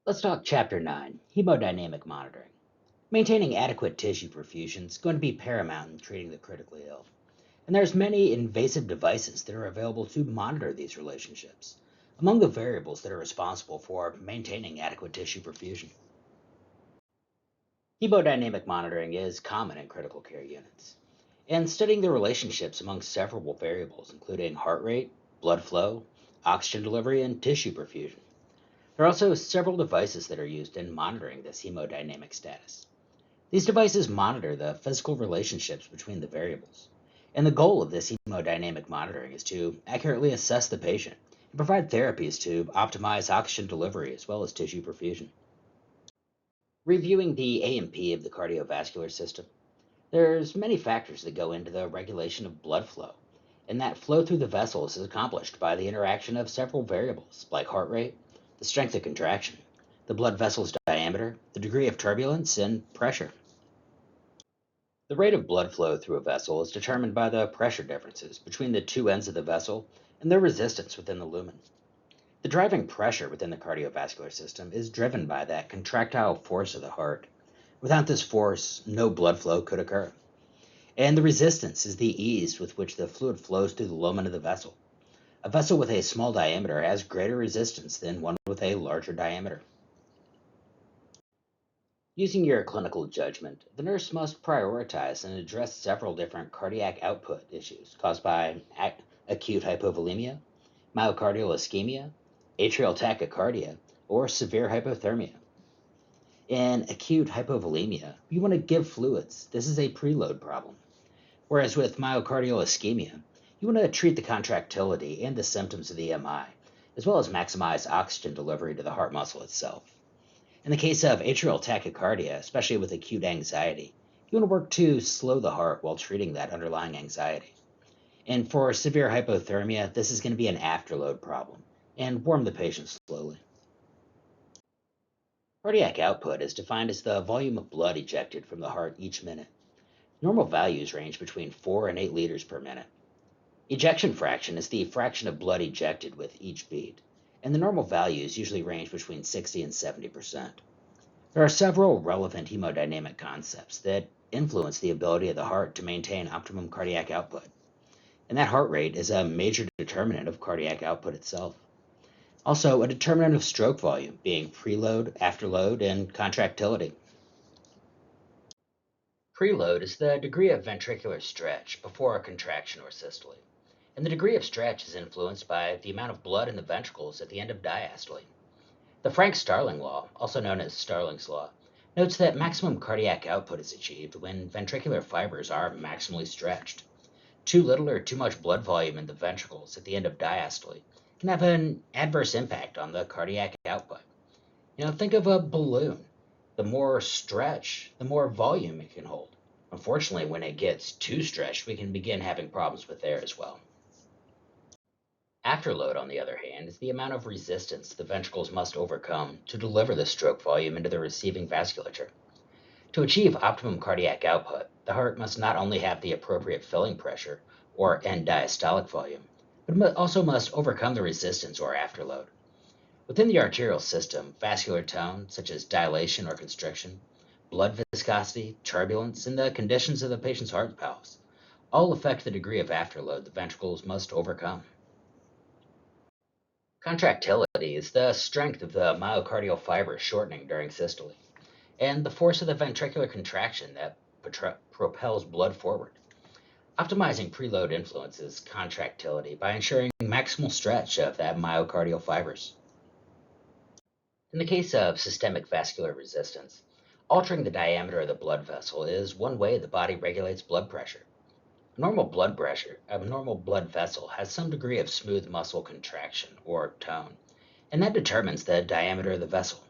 Let's talk Chapter 9, Hemodynamic Monitoring. Maintaining adequate tissue perfusion is going to be paramount in treating the critically ill. And there's many invasive devices that are available to monitor these relationships, among the variables that are responsible for maintaining adequate tissue perfusion. Hemodynamic monitoring is common in critical care units, and studying the relationships among several variables, including heart rate, blood flow, oxygen delivery, and tissue perfusion. There are also several devices that are used in monitoring this hemodynamic status. These devices monitor the physical relationships between the variables. And the goal of this hemodynamic monitoring is to accurately assess the patient and provide therapies to optimize oxygen delivery as well as tissue perfusion. Reviewing the A&P of the cardiovascular system, there's many factors that go into the regulation of blood flow, and that flow through the vessels is accomplished by the interaction of several variables like heart rate, the strength of contraction, the blood vessel's diameter, the degree of turbulence, and pressure. The rate of blood flow through a vessel is determined by the pressure differences between the two ends of the vessel and their resistance within the lumen. The driving pressure within the cardiovascular system is driven by that contractile force of the heart. Without this force, no blood flow could occur. And the resistance is the ease with which the fluid flows through the lumen of the vessel. A vessel with a small diameter has greater resistance than one with a larger diameter. Using your clinical judgment, the nurse must prioritize and address several different cardiac output issues caused by acute hypovolemia, myocardial ischemia, atrial tachycardia, or severe hypothermia. In acute hypovolemia, you want to give fluids. This is a preload problem. Whereas with myocardial ischemia, you want to treat the contractility and the symptoms of the MI, as well as maximize oxygen delivery to the heart muscle itself. In the case of atrial tachycardia, especially with acute anxiety, you want to work to slow the heart while treating that underlying anxiety. And for severe hypothermia, this is going to be an afterload problem, and warm the patient slowly. Cardiac output is defined as the volume of blood ejected from the heart each minute. Normal values range between 4 and 8 liters per minute. Ejection fraction is the fraction of blood ejected with each beat, and the normal values usually range between 60 and 70%. There are several relevant hemodynamic concepts that influence the ability of the heart to maintain optimum cardiac output, and that heart rate is a major determinant of cardiac output itself. Also, a determinant of stroke volume, being preload, afterload, and contractility. Preload is the degree of ventricular stretch before a contraction or systole, and the degree of stretch is influenced by the amount of blood in the ventricles at the end of diastole. The Frank-Starling law, also known as Starling's law, notes that maximum cardiac output is achieved when ventricular fibers are maximally stretched. Too little or too much blood volume in the ventricles at the end of diastole can have an adverse impact on the cardiac output. Think of a balloon. The more stretch, the more volume it can hold. Unfortunately, when it gets too stretched, we can begin having problems with air as well. Afterload, on the other hand, is the amount of resistance the ventricles must overcome to deliver the stroke volume into the receiving vasculature. To achieve optimum cardiac output, the heart must not only have the appropriate filling pressure, or end diastolic volume, but it also must overcome the resistance or afterload. Within the arterial system, vascular tone, such as dilation or constriction, blood viscosity, turbulence, and the conditions of the patient's heart valves all affect the degree of afterload the ventricles must overcome. Contractility is the strength of the myocardial fibers shortening during systole, and the force of the ventricular contraction that propels blood forward. Optimizing preload influences contractility by ensuring maximal stretch of that myocardial fibers. In the case of systemic vascular resistance, altering the diameter of the blood vessel is one way the body regulates blood pressure. A normal blood vessel has some degree of smooth muscle contraction or tone, and that determines the diameter of the vessel.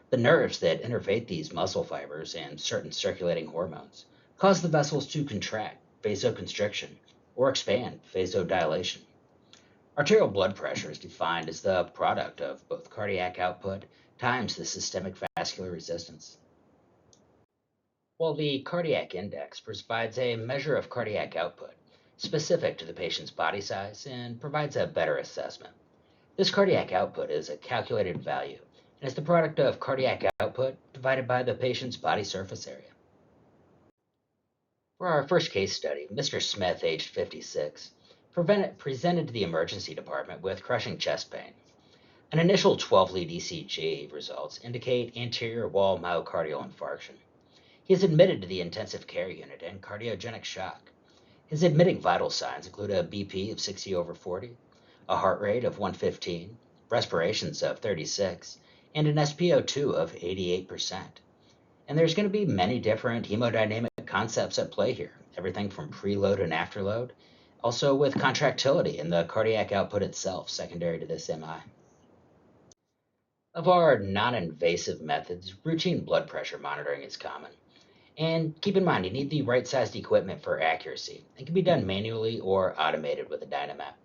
The nerves that innervate these muscle fibers and certain circulating hormones cause the vessels to contract, vasoconstriction, or expand, vasodilation. Arterial blood pressure is defined as the product of both cardiac output times the systemic vascular resistance. While the cardiac index provides a measure of cardiac output specific to the patient's body size and provides a better assessment. This cardiac output is a calculated value, and and is the product of cardiac output divided by the patient's body surface area. For our first case study, Mr. Smith, aged 56, presented to the emergency department with crushing chest pain. An initial 12-lead ECG results indicate anterior wall myocardial infarction. He is admitted to the intensive care unit in cardiogenic shock. His admitting vital signs include a BP of 60/40, a heart rate of 115, respirations of 36, and an SpO2 of 88%. And there's going to be many different hemodynamic concepts at play here, everything from preload and afterload, also with contractility and the cardiac output itself secondary to this MI. Of our non-invasive methods, routine blood pressure monitoring is common. And keep in mind, you need the right-sized equipment for accuracy. It can be done manually or automated with a Dynamap.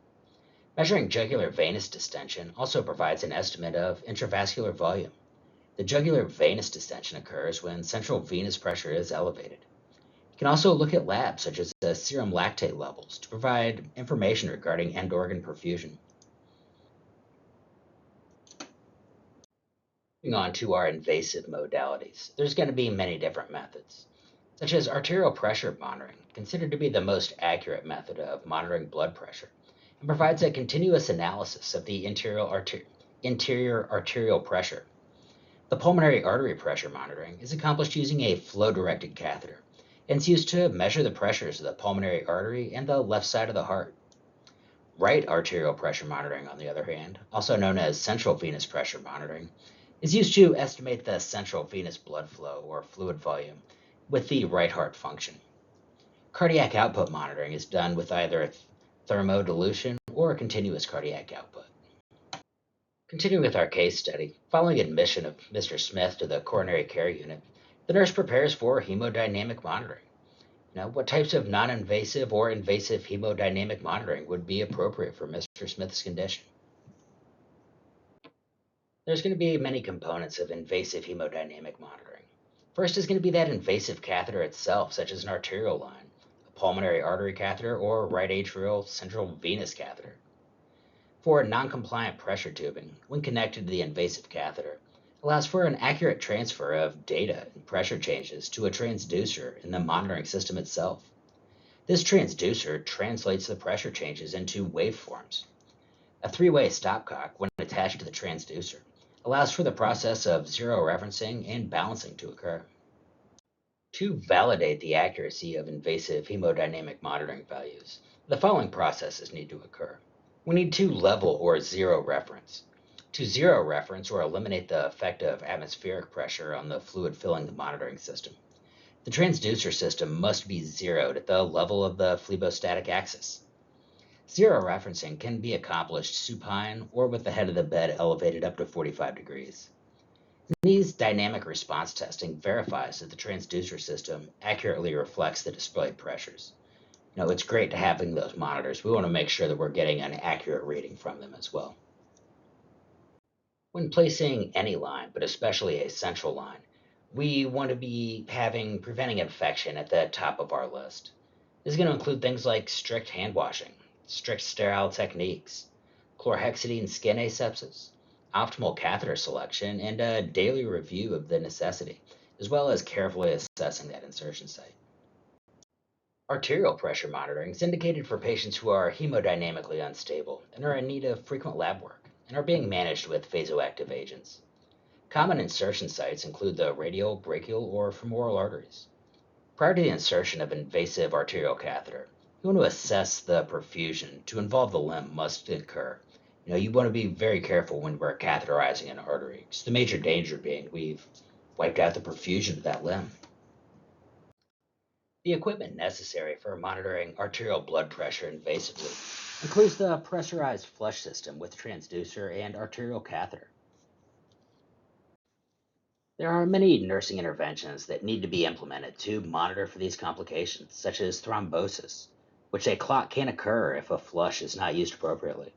Measuring jugular venous distension also provides an estimate of intravascular volume. The jugular venous distension occurs when central venous pressure is elevated. You can also look at labs such as the serum lactate levels to provide information regarding end organ perfusion. Moving on to our invasive modalities, there's going to be many different methods, such as arterial pressure monitoring, considered to be the most accurate method of monitoring blood pressure, and provides a continuous analysis of the interior arterial pressure. The pulmonary artery pressure monitoring is accomplished using a flow-directed catheter, and it's used to measure the pressures of the pulmonary artery and the left side of the heart. Right arterial pressure monitoring, on the other hand, also known as central venous pressure monitoring, is used to estimate the central venous blood flow or fluid volume with the right heart function. Cardiac output monitoring is done with either thermodilution or continuous cardiac output. Continuing with our case study, following admission of Mr. Smith to the coronary care unit, the nurse prepares for hemodynamic monitoring. Now, what types of non-invasive or invasive hemodynamic monitoring would be appropriate for Mr. Smith's condition? There's going to be many components of invasive hemodynamic monitoring. First is going to be that invasive catheter itself, such as an arterial line, a pulmonary artery catheter, or right atrial central venous catheter. For non-compliant pressure tubing, when connected to the invasive catheter, allows for an accurate transfer of data and pressure changes to a transducer in the monitoring system itself. This transducer translates the pressure changes into waveforms. A three-way stopcock, when attached to the transducer, allows for the process of zero referencing and balancing to occur. To validate the accuracy of invasive hemodynamic monitoring values, the following processes need to occur. We need to level or zero reference. To zero reference or eliminate the effect of atmospheric pressure on the fluid filling the monitoring system, the transducer system must be zeroed at the level of the phlebostatic axis. Zero referencing can be accomplished supine or with the head of the bed elevated up to 45 degrees. These dynamic response testing verifies that the transducer system accurately reflects the displayed pressures. It's great to having those monitors. We want to make sure that we're getting an accurate reading from them as well. When placing any line, but especially a central line, we want to be preventing infection at the top of our list. This is going to include things like strict hand washing, strict sterile techniques, chlorhexidine skin asepsis, optimal catheter selection, and a daily review of the necessity, as well as carefully assessing that insertion site. Arterial pressure monitoring is indicated for patients who are hemodynamically unstable and are in need of frequent lab work and are being managed with vasoactive agents. Common insertion sites include the radial, brachial, or femoral arteries. Prior to the insertion of invasive arterial catheter, you want to assess the perfusion to involve the limb must occur. You want to be very careful when we're catheterizing an artery. It's the major danger being we've wiped out the perfusion of that limb. The equipment necessary for monitoring arterial blood pressure invasively includes the pressurized flush system with transducer and arterial catheter. There are many nursing interventions that need to be implemented to monitor for these complications, such as thrombosis, which a clot can occur if a flush is not used appropriately.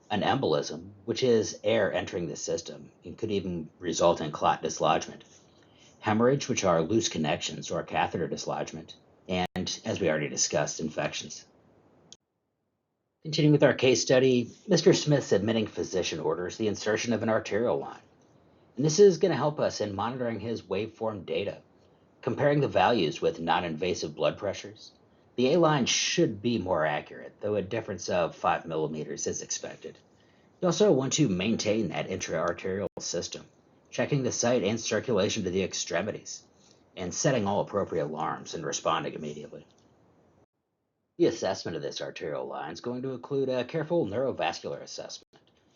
An embolism, which is air entering the system and could even result in clot dislodgement. Hemorrhage, which are loose connections or catheter dislodgement. And, as we already discussed, infections. Continuing with our case study, Mr. Smith's admitting physician orders the insertion of an arterial line. And this is going to help us in monitoring his waveform data. Comparing the values with non-invasive blood pressures, the A line should be more accurate, though a difference of 5 millimeters is expected. You also want to maintain that intra-arterial system, checking the site and circulation to the extremities, and setting all appropriate alarms and responding immediately. The assessment of this arterial line is going to include a careful neurovascular assessment,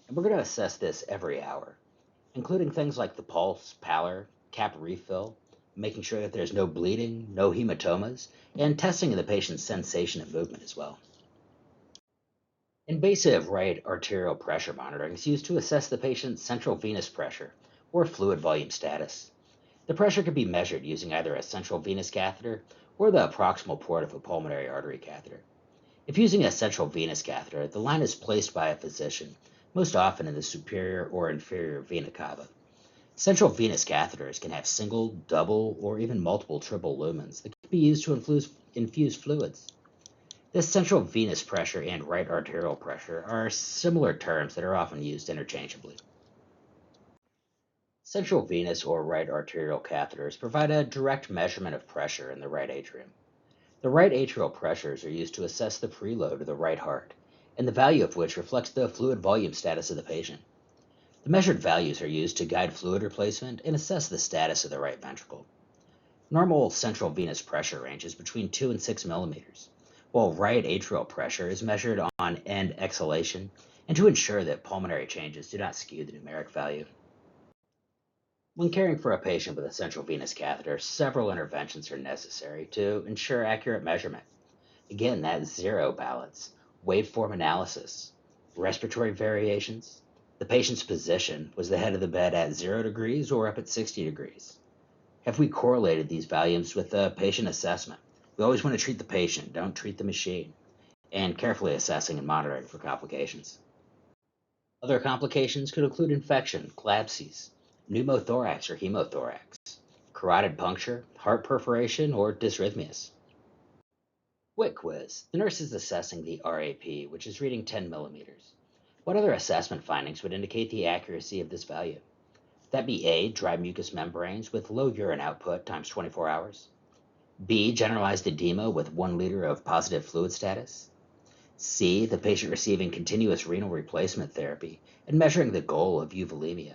and we're going to assess this every hour, including things like the pulse, pallor, cap refill, making sure that there's no bleeding, no hematomas, and testing the patient's sensation and movement as well. Invasive right arterial pressure monitoring is used to assess the patient's central venous pressure or fluid volume status. The pressure can be measured using either a central venous catheter or the proximal port of a pulmonary artery catheter. If using a central venous catheter, the line is placed by a physician, most often in the superior or inferior vena cava. Central venous catheters can have single, double, or even multiple triple lumens that can be used to infuse fluids. This central venous pressure and right arterial pressure are similar terms that are often used interchangeably. Central venous or right arterial catheters provide a direct measurement of pressure in the right atrium. The right atrial pressures are used to assess the preload of the right heart, and the value of which reflects the fluid volume status of the patient. The measured values are used to guide fluid replacement and assess the status of the right ventricle. Normal central venous pressure ranges between 2 and 6 millimeters, while right atrial pressure is measured on end exhalation and to ensure that pulmonary changes do not skew the numeric value. When caring for a patient with a central venous catheter, several interventions are necessary to ensure accurate measurement. Again, that zero balance, waveform analysis, respiratory variations, the patient's position, was the head of the bed at 0 degrees or up at 60 degrees? Have we correlated these values with the patient assessment? We always want to treat the patient, don't treat the machine, and carefully assessing and monitoring for complications. Other complications could include infection, CLABSIs, pneumothorax or hemothorax, carotid puncture, heart perforation, or dysrhythmias. Quick quiz. The nurse is assessing the RAP, which is reading 10 millimeters. What other assessment findings would indicate the accuracy of this value? That be A, dry mucous membranes with low urine output times 24 hours. B, generalized edema with 1 liter of positive fluid status. C, the patient receiving continuous renal replacement therapy and measuring the goal of euvolemia.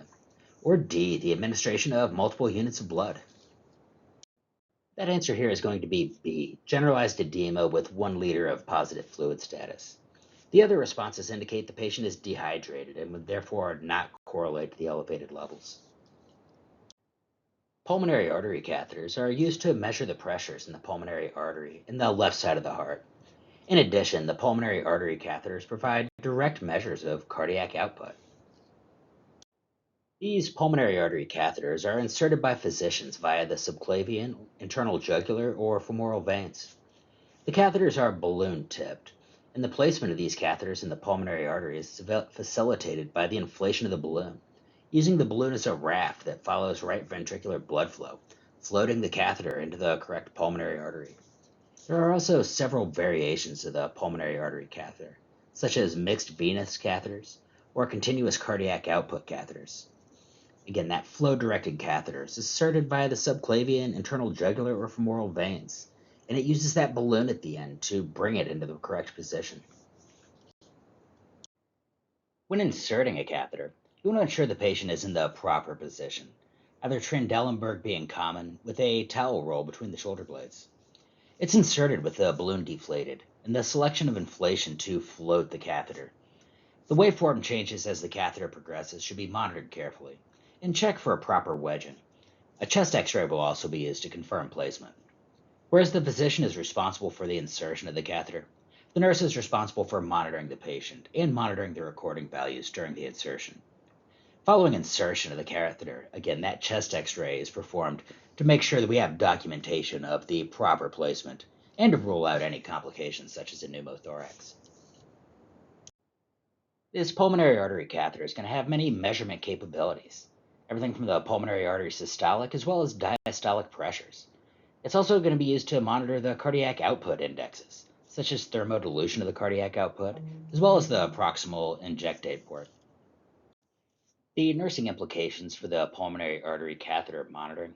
Or D, the administration of multiple units of blood. That answer here is going to be B, generalized edema with 1 liter of positive fluid status. The other responses indicate the patient is dehydrated and would therefore not correlate to the elevated levels. Pulmonary artery catheters are used to measure the pressures in the pulmonary artery in the left side of the heart. In addition, the pulmonary artery catheters provide direct measures of cardiac output. These pulmonary artery catheters are inserted by physicians via the subclavian, internal jugular, or femoral veins. The catheters are balloon-tipped, and the placement of these catheters in the pulmonary artery is facilitated by the inflation of the balloon, using the balloon as a raft that follows right ventricular blood flow, floating the catheter into the correct pulmonary artery. There are also several variations of the pulmonary artery catheter, such as mixed venous catheters or continuous cardiac output catheters. Again, that flow-directed catheter is inserted via the subclavian, internal jugular, or femoral veins, and it uses that balloon at the end to bring it into the correct position. When inserting a catheter, you want to ensure the patient is in the proper position, either Trendelenburg being common, with a towel roll between the shoulder blades. It's inserted with the balloon deflated, and the selection of inflation to float the catheter. The waveform changes as the catheter progresses should be monitored carefully, and check for a proper wedging. A chest x-ray will also be used to confirm placement. Whereas the physician is responsible for the insertion of the catheter, the nurse is responsible for monitoring the patient and monitoring the recording values during the insertion. Following insertion of the catheter, again, that chest x-ray is performed to make sure that we have documentation of the proper placement and to rule out any complications such as a pneumothorax. This pulmonary artery catheter is going to have many measurement capabilities, everything from the pulmonary artery systolic as well as diastolic pressures. It's also going to be used to monitor the cardiac output indexes, such as thermodilution of the cardiac output, as well as the proximal injectate port. The nursing implications for the pulmonary artery catheter monitoring,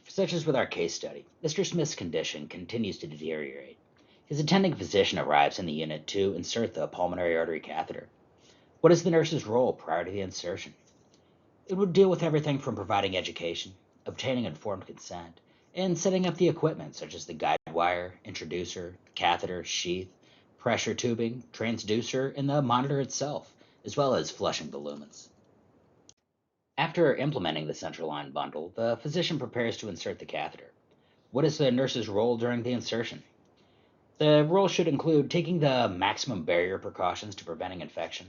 such as with our case study, Mr. Smith's condition continues to deteriorate. His attending physician arrives in the unit to insert the pulmonary artery catheter. What is the nurse's role prior to the insertion? It would deal with everything from providing education, obtaining informed consent, and setting up the equipment such as the guide wire, introducer, catheter, sheath, pressure tubing, transducer, and the monitor itself, as well as flushing the lumens. After implementing the central line bundle, the physician prepares to insert the catheter. What is the nurse's role during the insertion? The role should include taking the maximum barrier precautions to preventing infection,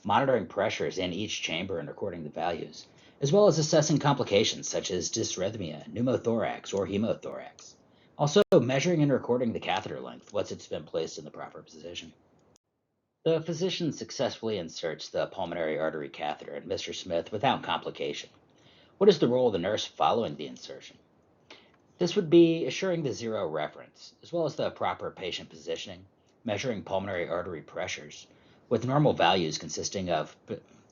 monitoring pressures in each chamber and recording the values, as well as assessing complications such as dysrhythmia, pneumothorax, or hemothorax. Also, measuring and recording the catheter length once it's been placed in the proper position. The physician successfully inserts the pulmonary artery catheter in Mr. Smith without complication. What is the role of the nurse following the insertion? This would be assuring the zero reference, as well as the proper patient positioning, measuring pulmonary artery pressures, with normal values consisting of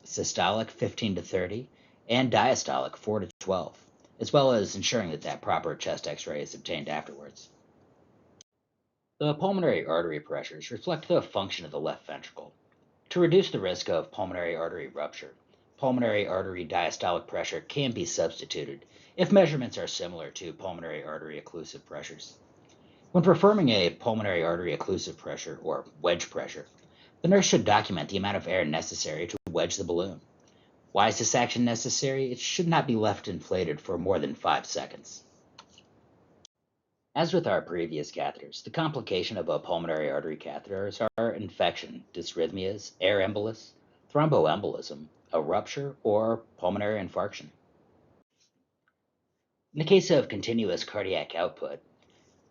systolic 15 to 30 and diastolic 4 to 12, as well as ensuring that proper chest x-ray is obtained afterwards. The pulmonary artery pressures reflect the function of the left ventricle. To reduce the risk of pulmonary artery rupture, pulmonary artery diastolic pressure can be substituted if measurements are similar to pulmonary artery occlusive pressures. When performing a pulmonary artery occlusive pressure, or wedge pressure, the nurse should document the amount of air necessary to wedge the balloon. Why is this action necessary? It should not be left inflated for more than 5 seconds. As with our previous catheters, the complication of a pulmonary artery catheter are infection, dysrhythmias, air embolus, thromboembolism, a rupture, or pulmonary infarction. In the case of continuous cardiac output,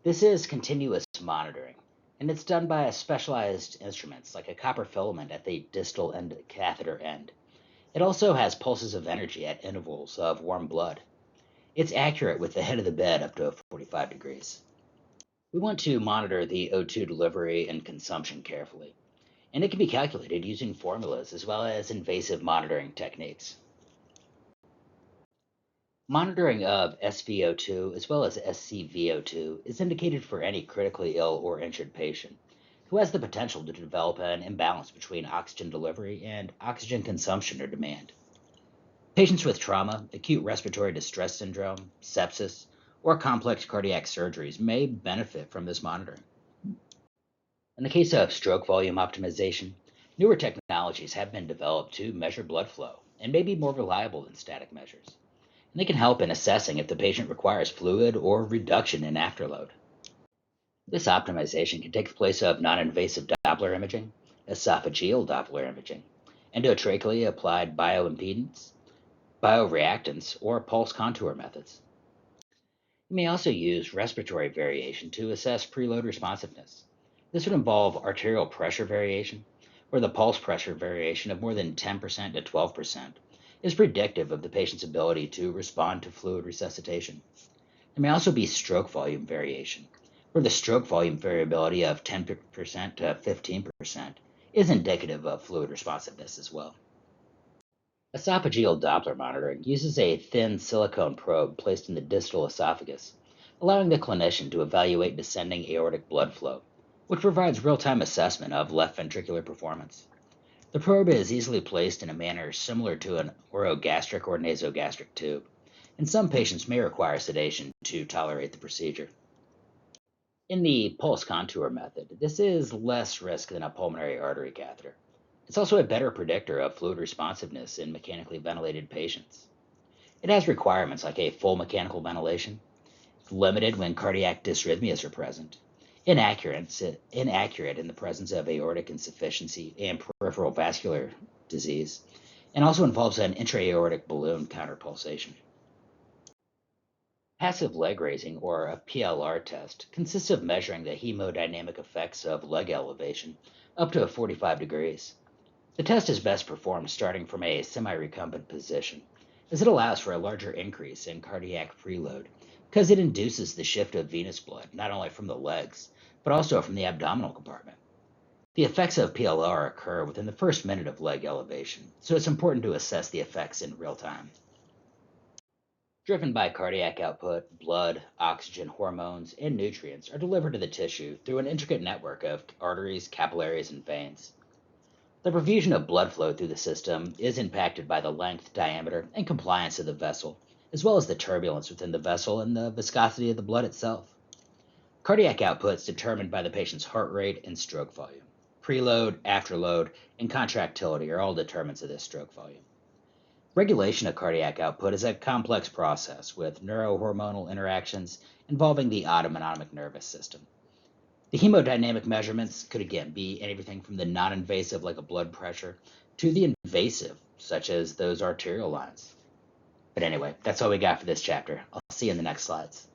this is continuous monitoring, and it's done by specialized instruments like a copper filament at the distal end catheter end. It also has pulses of energy at intervals of warm blood. It's accurate with the head of the bed up to 45 degrees. We want to monitor the O2 delivery and consumption carefully, and it can be calculated using formulas as well as invasive monitoring techniques. Monitoring of SVO2 as well as SCVO2 is indicated for any critically ill or injured patient who has the potential to develop an imbalance between oxygen delivery and oxygen consumption or demand. Patients with trauma, acute respiratory distress syndrome, sepsis, or complex cardiac surgeries may benefit from this monitoring. In the case of stroke volume optimization, newer technologies have been developed to measure blood flow and may be more reliable than static measures. And they can help in assessing if the patient requires fluid or reduction in afterload. This optimization can take the place of non-invasive Doppler imaging, esophageal Doppler imaging, endotracheally applied bioimpedance, bioreactance, or pulse contour methods. You may also use respiratory variation to assess preload responsiveness. This would involve arterial pressure variation, where the pulse pressure variation of more than 10% to 12% is predictive of the patient's ability to respond to fluid resuscitation. There may also be stroke volume variation, where the stroke volume variability of 10% to 15% is indicative of fluid responsiveness as well. Esophageal Doppler monitoring uses a thin silicone probe placed in the distal esophagus, allowing the clinician to evaluate descending aortic blood flow, which provides real-time assessment of left ventricular performance. The probe is easily placed in a manner similar to an orogastric or nasogastric tube, and some patients may require sedation to tolerate the procedure. In the pulse contour method, this is less risk than a pulmonary artery catheter. It's also a better predictor of fluid responsiveness in mechanically ventilated patients. It has requirements like a full mechanical ventilation, limited when cardiac dysrhythmias are present, inaccurate in the presence of aortic insufficiency and peripheral vascular disease, and also involves an intra-aortic balloon counterpulsation. Passive leg raising, or a PLR test, consists of measuring the hemodynamic effects of leg elevation up to 45 degrees. The test is best performed starting from a semi-recumbent position, as it allows for a larger increase in cardiac preload because it induces the shift of venous blood not only from the legs, but also from the abdominal compartment. The effects of PLR occur within the first minute of leg elevation, so it's important to assess the effects in real time. Driven by cardiac output, blood, oxygen, hormones, and nutrients are delivered to the tissue through an intricate network of arteries, capillaries, and veins. The perfusion of blood flow through the system is impacted by the length, diameter, and compliance of the vessel, as well as the turbulence within the vessel and the viscosity of the blood itself. Cardiac output is determined by the patient's heart rate and stroke volume. Preload, afterload, and contractility are all determinants of this stroke volume. Regulation of cardiac output is a complex process with neurohormonal interactions involving the autonomic nervous system. The hemodynamic measurements could again be anything from the non-invasive, like a blood pressure, to the invasive, such as those arterial lines. But anyway, that's all we got for this chapter. I'll see you in the next slides.